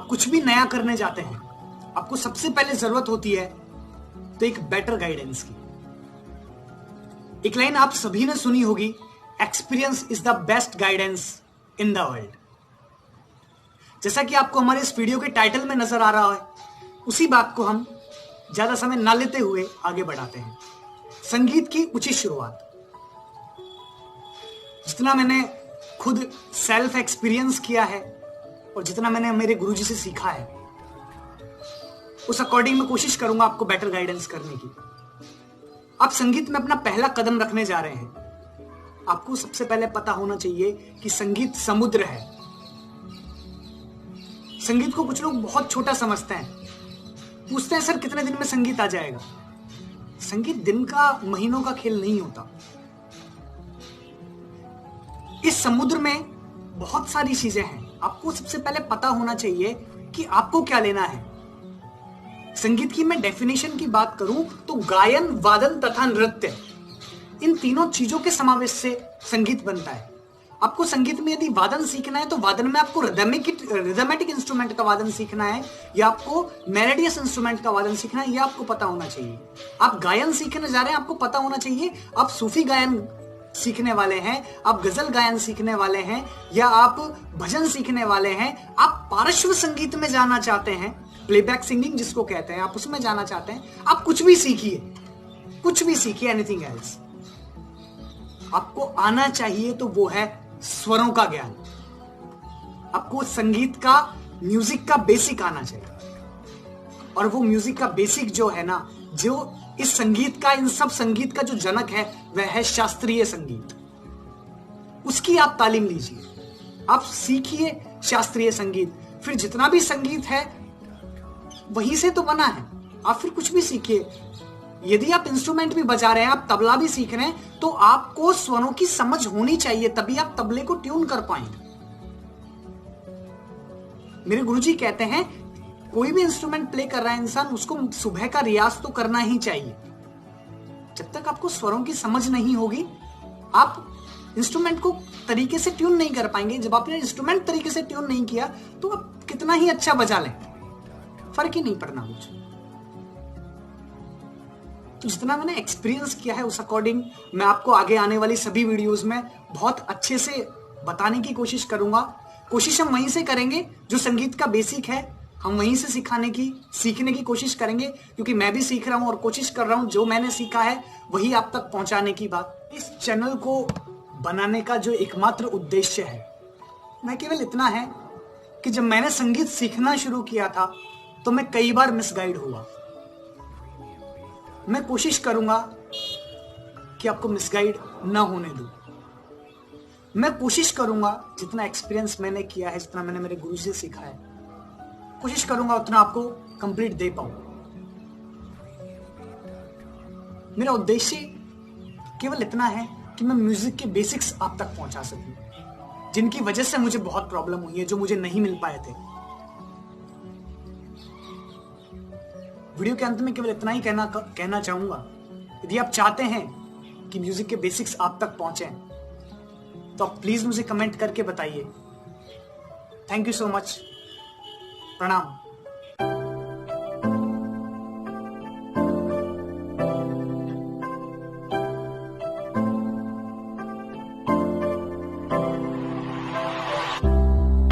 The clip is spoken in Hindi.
आप कुछ भी नया करने जाते हैं, आपको सबसे पहले जरूरत होती है तो एक बेटर गाइडेंस की। एक लाइन आप सभी ने सुनी होगी, experience is the best guidance in the world. जैसा कि आपको हमारे इस वीडियो के टाइटल में नजर आ रहा है, उसी बात को हम ज्यादा समय ना लेते हुए आगे बढ़ाते हैं। संगीत की उचित शुरुआत। जितना मैंने खुद सेल्फ एक्सपीरियंस किया है और जितना मैंने मेरे गुरुजी से सीखा है, उस अकॉर्डिंग मैं कोशिश करूंगा आपको बेटर गाइडेंस करने की। आप संगीत में अपना पहला कदम रखने जा रहे हैं, आपको सबसे पहले पता होना चाहिए कि संगीत समुद्र है। संगीत को कुछ लोग बहुत छोटा समझते हैं, पूछते हैं सर कितने दिन में संगीत आ जाएगा। संगीत दिन का महीनों का खेल नहीं होता। इस समुद्र में बहुत सारी चीजें हैं, आपको सबसे पहले पता होना चाहिए कि आपको क्या लेना है। संगीत की मैं डेफिनेशन की बात करूं तो गायन, वादन तथा नृत्य, इन तीनों चीजों के समावेश से संगीत बनता है। आपको संगीत में यदि वादन सीखना है तो वादन में आपको रिदमेटिक इंस्ट्रूमेंट का वादन सीखना है या आपको मेलोडियस इंस्ट्रूमेंट का वादन सीखना है, यह आपको पता होना चाहिए। आप गायन सीखने जा रहे हैं, आपको पता होना चाहिए आप सूफी गायन सीखने वाले हैं, आप गजल गायन सीखने वाले हैं या आप भजन सीखने वाले हैं, आप पार्श्व संगीत में जाना चाहते हैं, प्लेबैक सिंगिंग जिसको कहते हैं, आप उसमें जाना चाहते हैं, आप कुछ भी सीखिए, कुछ भी सीखिए, एनीथिंग एल्स। आपको आना चाहिए तो वो है स्वरों का ज्ञान। आपको संगीत का, म्यूजिक का बेसिक आना चाहिए। और वो म्यूजिक का बेसिक जो है ना, जो इस संगीत का, इन सब संगीत का जो जनक है, वह है शास्त्रीय संगीत। उसकी आप तालीम लीजिए, आप सीखिए शास्त्रीय संगीत। फिर जितना भी संगीत है वहीं से तो बना है, आप फिर कुछ भी सीखिए। यदि आप इंस्ट्रूमेंट भी बजा रहे हैं, आप तबला भी सीख रहे हैं, तो आपको स्वरों की समझ होनी चाहिए, तभी आप तबले को ट्यून कर पाएंगे। मेरे गुरुजी कहते हैं कोई भी इंस्ट्रूमेंट प्ले कर रहा है इंसान, उसको सुबह का रियाज तो करना ही चाहिए। जब तक आपको स्वरों की समझ नहीं होगी, आप इंस्ट्रूमेंट को तरीके से ट्यून नहीं कर पाएंगे। जब आपने इंस्ट्रूमेंट तरीके से ट्यून नहीं किया तो आप कितना ही अच्छा बजा लें, फर्क ही नहीं पड़ना कुछ। तो जितना मैंने एक्सपीरियंस किया है उस अकॉर्डिंग मैं आपको आगे आने वाली सभी वीडियोस में बहुत अच्छे से बताने की कोशिश करूंगा। कोशिश हम वहीं से करेंगे, जो संगीत का बेसिक है हम वहीं से सीखने की कोशिश करेंगे, क्योंकि मैं भी सीख रहा हूं और कोशिश कर रहा हूं जो मैंने सीखा है वही आप तक पहुंचाने की बात। इस चैनल को बनाने का जो एकमात्र उद्देश्य है मैं केवल इतना है कि जब मैंने संगीत सीखना शुरू किया था तो मैं कई बार मिसगाइड हुआ। मैं कोशिश करूंगा कि आपको मिसगाइड ना होने दूं। मैं कोशिश करूंगा जितना एक्सपीरियंस मैंने किया है, जितना मैंने मेरे गुरु से सीखा है, कोशिश करूंगा उतना आपको कंप्लीट दे पाऊं। मेरा उद्देश्य केवल इतना है कि मैं म्यूजिक के बेसिक्स आप तक पहुंचा सकूं, जिनकी वजह से मुझे बहुत प्रॉब्लम हुई है, जो मुझे नहीं मिल पाए थे। वीडियो के अंत में केवल इतना ही कहना चाहूंगा, यदि आप चाहते हैं कि म्यूजिक के बेसिक्स आप तक पहुंचे तो आप प्लीज मुझे कमेंट करके बताइए। Thank you so much. प्रणाम।